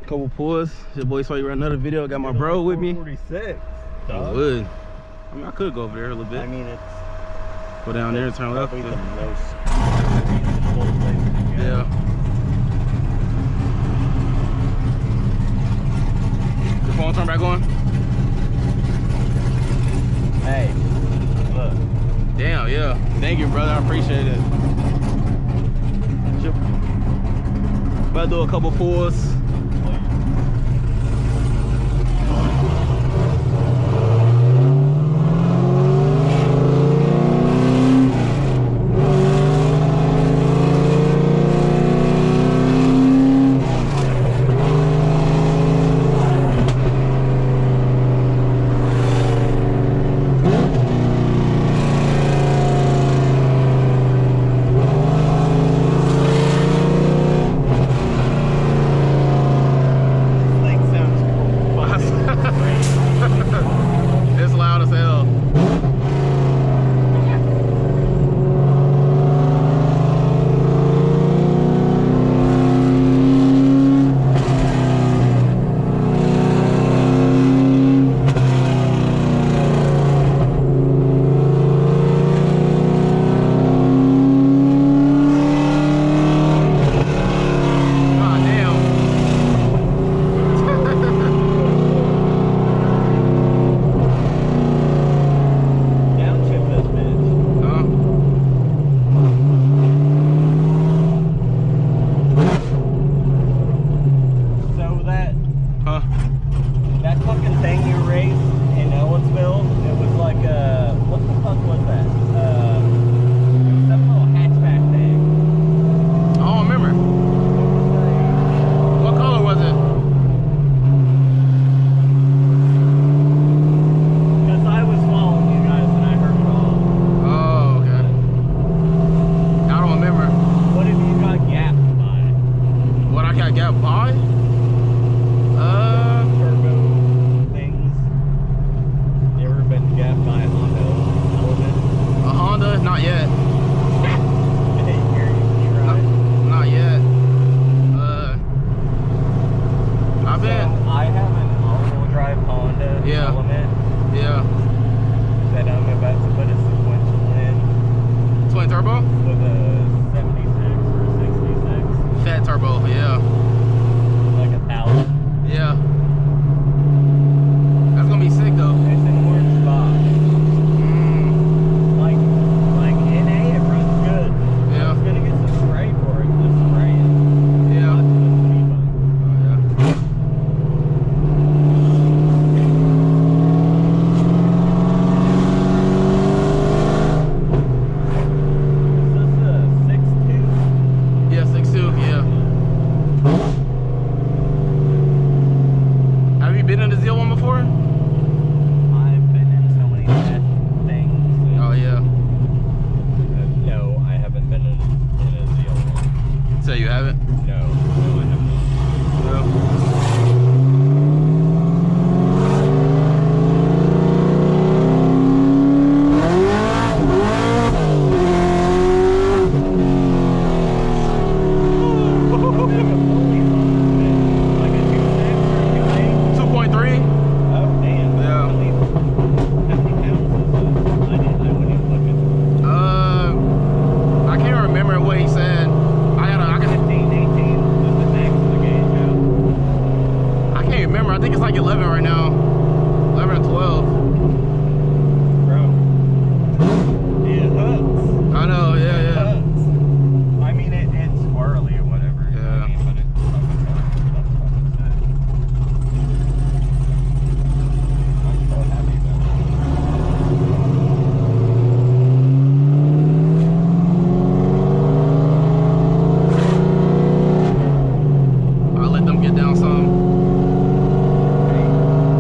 Couple pulls. Your boy saw you run another video. Got my bro with me. 46. I would. I mean, I could go over there a little bit. I mean, it's go down there and turn left. The most yeah. Your phone turn back on? Hey, look. Damn, yeah. Thank you, brother. I appreciate it. About to do a couple pulls.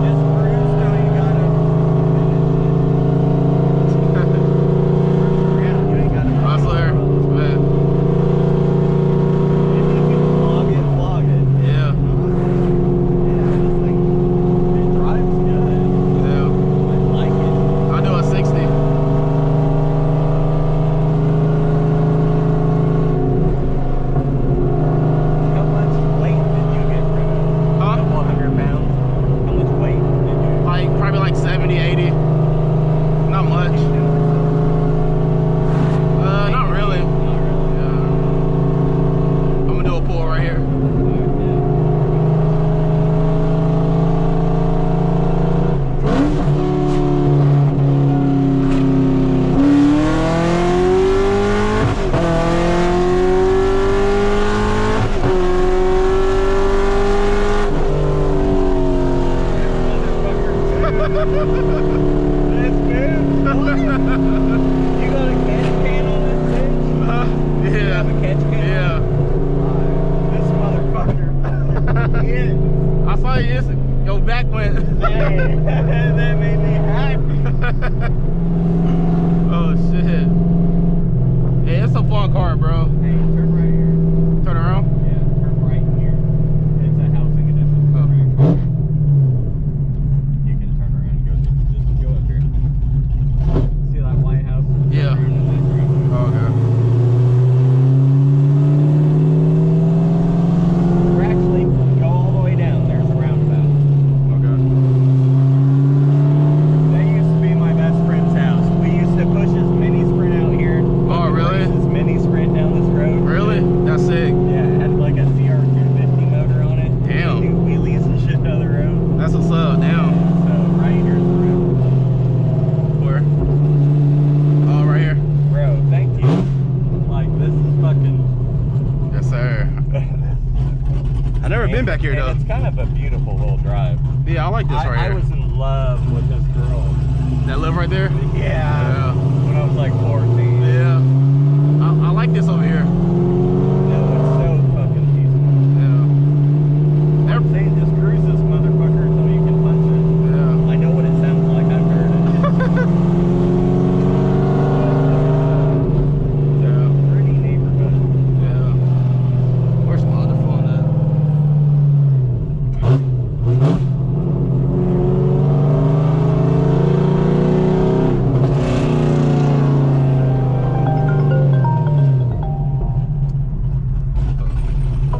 Just it's your back went. Hey, that made me happy. Oh shit. Hey, it's a fun car, bro. Hey, turn right here. Turn around. Yeah, turn right here. It's a housing addition. Oh. You can turn around and go. Just go up here. See that White House? Yeah. Oh, okay. We're actually go all the way down. There's a roundabout. Okay. That used to be my best friend's house. We used to push his mini sprint out here. Oh, really? His mini sprint down this road. Really? That's sick. Yeah, it had like a CR250 motor on it. Damn. We do wheelies and shit down the road. That's what's up. Damn. So right here's the roundabout. Where? Oh, right here. Bro, thank you. Like, this is fucking... Yes, sir. I've never been back here, and though. it's kind of a beautiful little drive. Yeah, I like this right I here. was in love with this girl. That live right there? Yeah. When I was like 14. Yeah. I like this over here. No, it's so fucking peaceful. Yeah. I'm saying just cruise this motherfucker until you can punch it. Yeah. I know what it sounds like. I've heard it. It's a pretty neighborhood. Yeah. Where's my other phone at?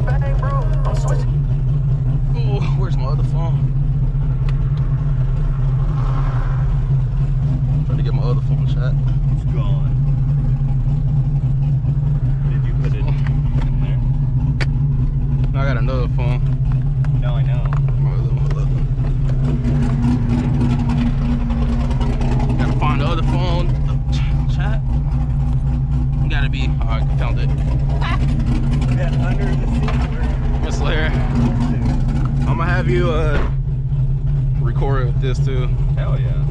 Bang, bro. I'm switching. Oh, where's my other phone? Trying to get my other phone shot. It's gone. Did you put it in there? Now I got another phone. No, I know. Hold up. Gotta find the other phone. Chat. Gotta be. Alright, found it. Yeah, under the seat. Miss Larry. I'm gonna have you record this too. Hell yeah.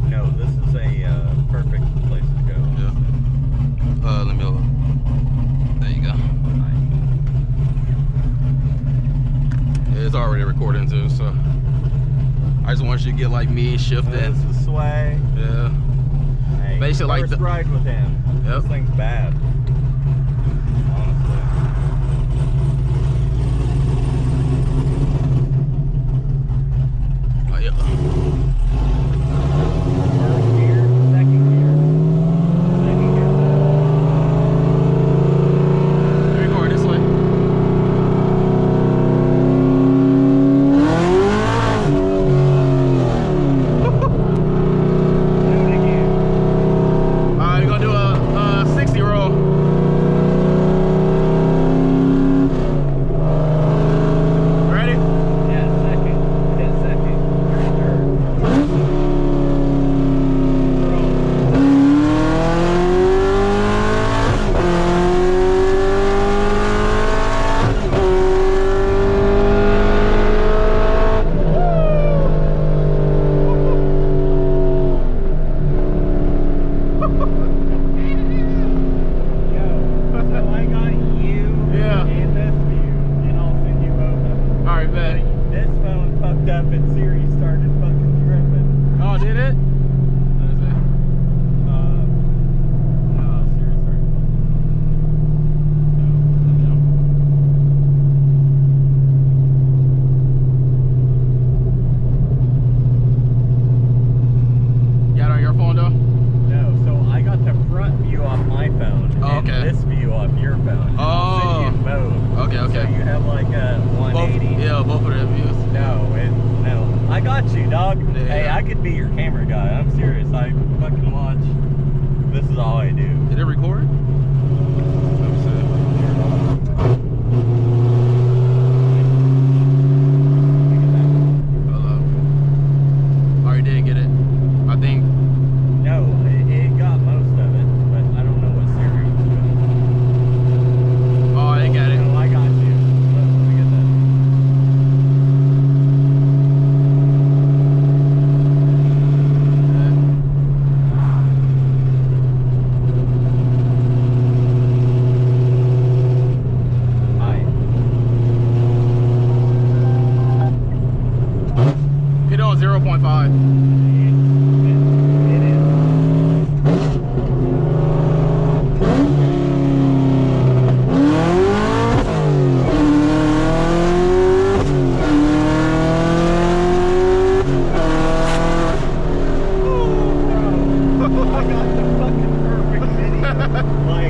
No, this is a perfect place to go. Yeah. Let me look. There you go. Yeah, it's already recording too, so I just want you to get like me shifting. This is sway. Yeah. Hey, Basically like first the ride with him. Yep. This thing's bad. Honestly. Oh yeah. First gear, second gear. Second gear. Let me go this way. Do it again. Alright, we're gonna do a 60 roll. Ready? Yeah, second. Yeah, second. Third. Yo, so I got you Yeah. in this view, and I'll send you both of them. Alright, bet. This phone fucked up and Siri started fucking tripping. Oh, did it? What is it? No, Siri started fucking. Got it on your phone though? No, so I got the front view off my phone Oh, and okay. this view off your phone. And I'll send you both. Okay, So okay. you have like a 180. Yeah, both of their views. No, no. I got you, dog. Yeah. Hey, I could be your camera guy. I'm serious. I fucking watch. This is all I do. Did it record? Let me see. Hold up. Already did get it. I think. No, it got most of it, but I don't know what Siri was doing. Oh, they got it. No, I got you. Let me get that.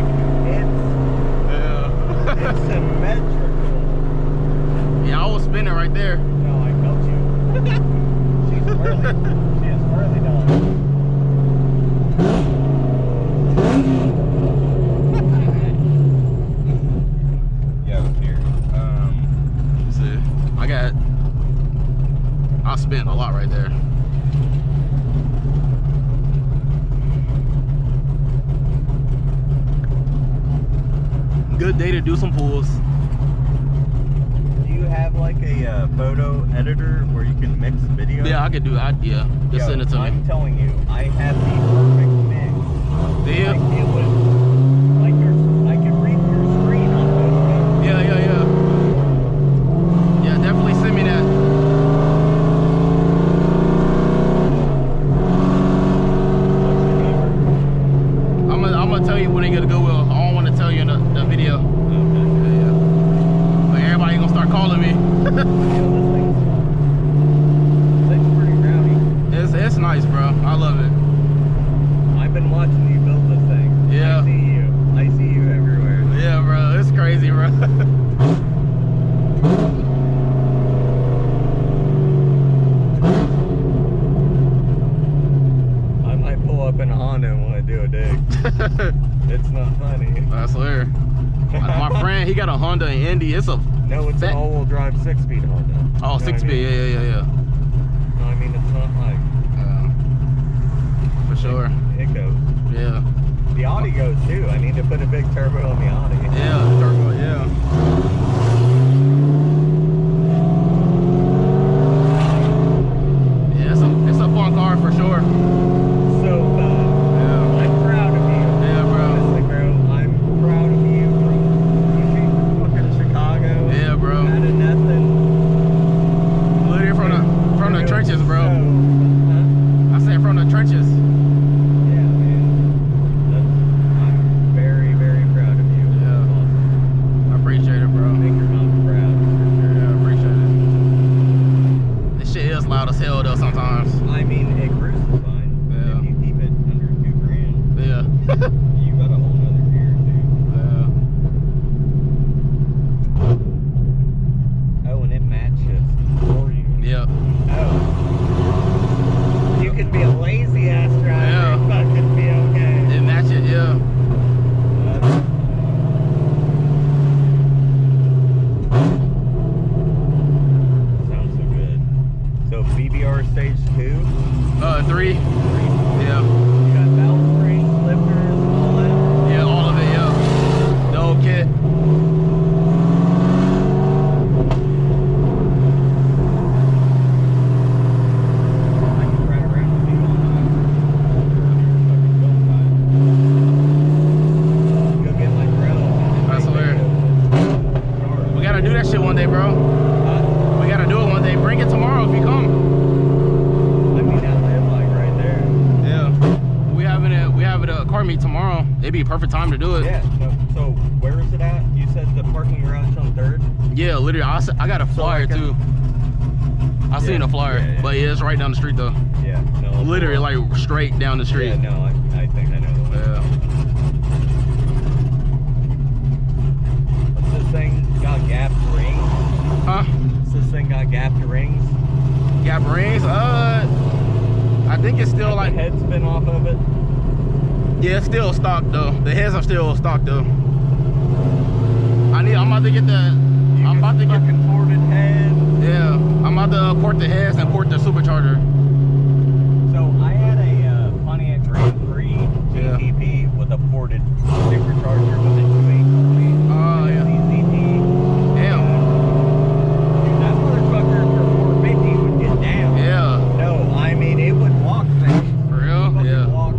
like, it's symmetrical. Yeah, I was spinning right there. No, I felt you. She's swirly. She is swirly dog. Yeah, here. Let's see. I spent a lot right there. Good day to do some pulls. Do you have like a photo editor where you can mix video? Yeah, I could do that. Yeah, just send it to me. I'm telling you, I have the perfect mix. Yeah. Like it was like I could read your screen on those things. Yeah. Yeah, definitely send me that. I'm gonna tell you when they get to Goodwill. I don't want to tell you in the video. Okay. Yeah. Like everybody gonna start calling me. Thing's pretty rowdy. It's nice, bro. I love it. I've been watching you build this thing. Yeah. I see you everywhere. Yeah, bro. It's crazy, bro. I might pull up in a Honda and want to do a dig. It's not funny. I swear. My friend, he got a Honda in Indy. It's a No, it's an all-wheel drive 6-speed Honda. oh, 6-speed. Yeah. No, I mean, it's not like... For sure. It goes. Yeah. The Audi goes too. I need to put a big turbo on the Audi. Yeah, turbo, yeah. Yeah, it's a fun car for sure. So fun. Yeah. I'm proud of you. Yeah, bro. Honestly, bro, I'm proud of you from fucking Chicago. Yeah, bro. Out of nothing. Literally from the trenches, bro. So, I said from the trenches. yeah, man. I'm very, very proud of you. Yeah. That's awesome. I appreciate it, bro. Make your mom proud, for sure. Yeah, I appreciate it. This shit is loud as hell though sometimes. I mean, it cruises fine. Yeah. If you keep it under $2,000, Yeah. you got a whole nother gear, dude. Yeah. Oh, and it matches for you. Yeah. Oh. You can be a lazy ass driver Yeah. and fucking be okay. It match it, yeah. Sounds so good. So BBR stage 2? 3. Yeah. You got valve springs, lifters, all that? Yeah, all of it, yeah. The whole kit. I can ride around with you all night. Go get my grill. I swear. We gotta do that shit one day, bro. Huh? We gotta do it one day. Bring it tomorrow if you come. I mean, I live like right there. Yeah. We have it at a car meet tomorrow. It'd be a perfect time to do it. Yeah, so where is it at? You said the parking garage on 3rd? Yeah, literally. I got a flyer like a- too. I seen a flyer, yeah. but yeah, it's right down the street though. Yeah, no. Literally, like straight down the street. Yeah, no, I think I know the one. Yeah. What's this thing got gapped rings? Huh? What's this thing got gapped rings? Gap rings? I think it's still Has like the head's been off of it? yeah, it's still stock though. The heads are still stock though. I'm about to get the. I'm about to get. fucking ported head. Yeah, I'm about to port the heads and port the supercharger. So I had a Pontiac Grand Prix GTP with a ported supercharger with a 2.8. Oh yeah. CZT. Damn. Dude, that motherfucker for 450 would get down. Yeah. No, I mean it would walk things. For real? It would Yeah. walk.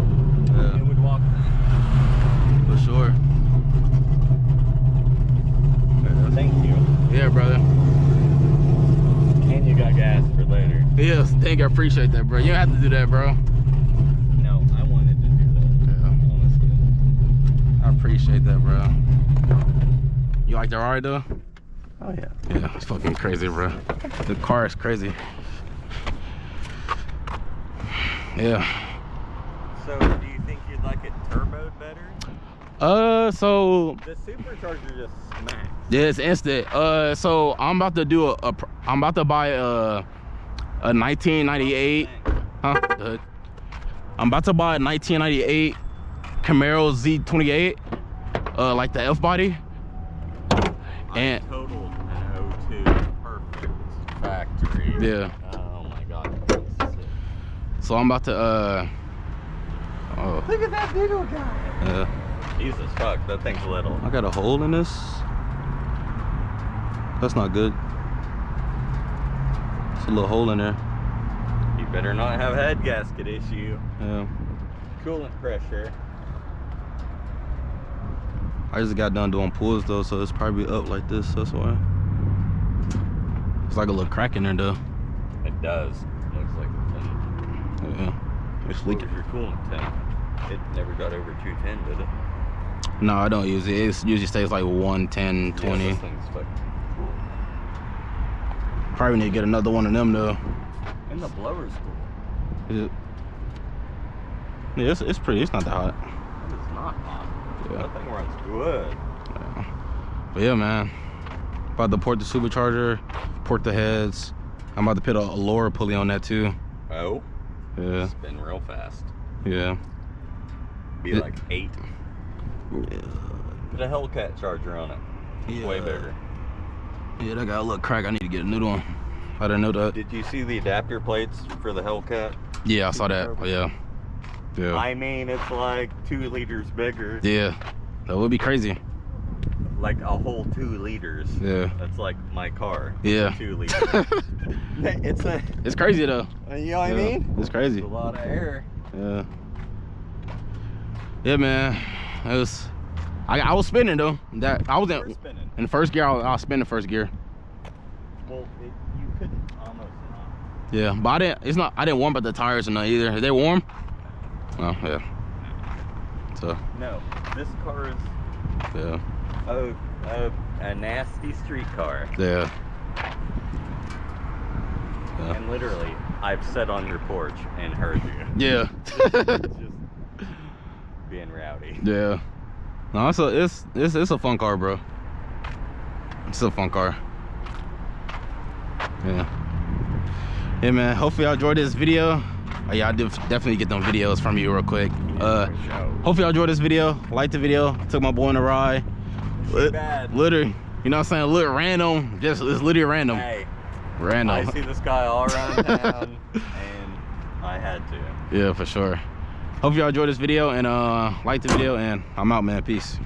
Yeah. It would walk things. For sure. Thank you. Yeah, brother. And you got gas for later. Yes, thank you. I appreciate that, bro. You don't have to do that, bro. No, I wanted to do that. Yeah. Honestly. I appreciate that, bro. You like the ride though? Oh yeah. Yeah, it's fucking crazy, bro. The car is crazy. Yeah. So do you think you'd like it turboed better? So The supercharger just smacked. yeah, it's instant. So I'm about to do I'm about to buy a 1998. Huh? Good. I'm about to buy a 1998 Camaro Z28, like the F body. And totaled an 02 perfect factory. yeah. Oh my god. So I'm about to oh Look at that big old guy. yeah. Jesus fuck, that thing's little. I got a hole in this. That's not good. It's a little hole in there. You better not have a head gasket issue. Yeah. Coolant pressure. I just got done doing pulls though, so it's probably up like this. That's why. It's like a little crack in there though. It does. Looks like it's in. Yeah. It's What was leaking. your coolant temp? It never got over 210, did it? No, I don't use it. It usually stays like 110, 20. Yeah, this thing's fucking cool. Probably need to get another one of them though. And the blower's cool. Is it? Yeah, it's pretty. It's not that hot. It's not hot. Yeah. That thing runs good. Yeah. But yeah, man. About to port the supercharger, port the heads. I'm about to put a lower pulley on that too. Oh? Yeah. Spin real fast. Yeah. Be like 8. Yeah. Put a Hellcat charger on it. Yeah. Way bigger. Yeah, that got a little crack. I need to get a new one. I didn't know that. Did you see the adapter plates for the Hellcat? Yeah, I saw that. Yeah. Yeah. I mean, it's like 2 liters bigger. Yeah. That would be crazy. Like a whole 2 liters. Yeah. That's like my car. Yeah. 2 liters. It's a. It's crazy though. You know what I Yeah, mean? it's crazy. It's a lot of air. Yeah. Yeah, man. It was. I was spinning though. That I was We're spinning. in the first gear. I was spinning first gear. Well, you couldn't almost not. Yeah, but I didn't warm up the tires or nothing either. Are they warm? Oh yeah. So No, this car is yeah. a nasty street car. Yeah. Yeah. And literally, I've sat on your porch and heard you. Yeah. Just being rowdy. Yeah. No, it's a fun car, bro. It's a fun car. Yeah. Hey man, hopefully y'all enjoyed this video. Oh, yeah, I did definitely get them videos from you real quick. Hopefully y'all enjoyed this video. Like the video. Took my boy on a ride. Bad. Literally, you know what I'm saying? A little random. Just it's literally random. Hey, Random. I see this guy all around town, and I had to. Yeah, for sure. Hope y'all enjoyed this video and like the video, and I'm out, man. Peace.